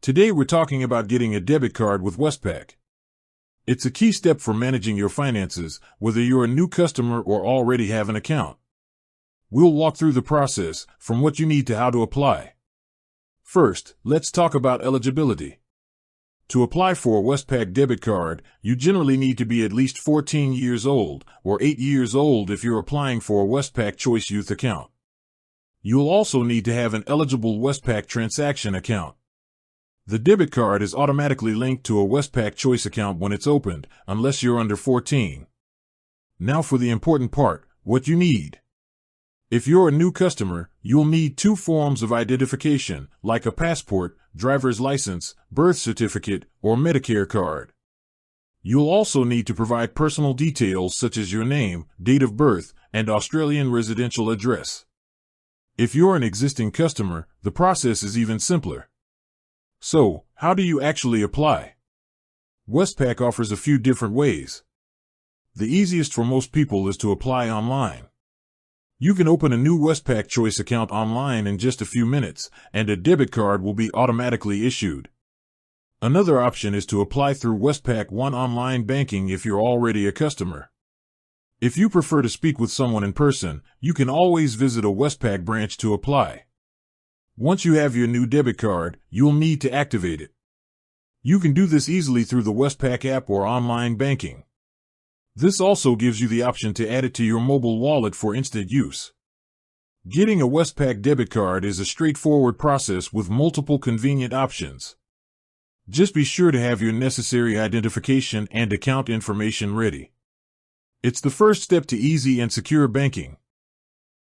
Today we're talking about getting a debit card with Westpac. It's a key step for managing your finances, whether you're a new customer or already have an account. We'll walk through the process, from what you need to how to apply. First, let's talk about eligibility. To apply for a Westpac debit card, you generally need to be at least 14 years old, or 8 years old if you're applying for a Westpac Choice Youth account. You'll also need to have an eligible Westpac transaction account. The debit card is automatically linked to a Westpac Choice account when it's opened, unless you're under 14. Now for the important part, what you need. If you're a new customer, you'll need 2 forms of identification, like a passport, driver's license, birth certificate, or Medicare card. You'll also need to provide personal details such as your name, date of birth, and Australian residential address. If you're an existing customer, the process is even simpler. So, how do you actually apply? Westpac offers a few different ways. The easiest for most people is to apply online. You can open a new Westpac Choice account online in just a few minutes, and a debit card will be automatically issued. Another option is to apply through Westpac One online banking if you're already a customer. If you prefer to speak with someone in person, you can always visit a Westpac branch to apply. Once you have your new debit card, you'll need to activate it. You can do this easily through the Westpac app or online banking. This also gives you the option to add it to your mobile wallet for instant use. Getting a Westpac debit card is a straightforward process with multiple convenient options. Just be sure to have your necessary identification and account information ready. It's the first step to easy and secure banking.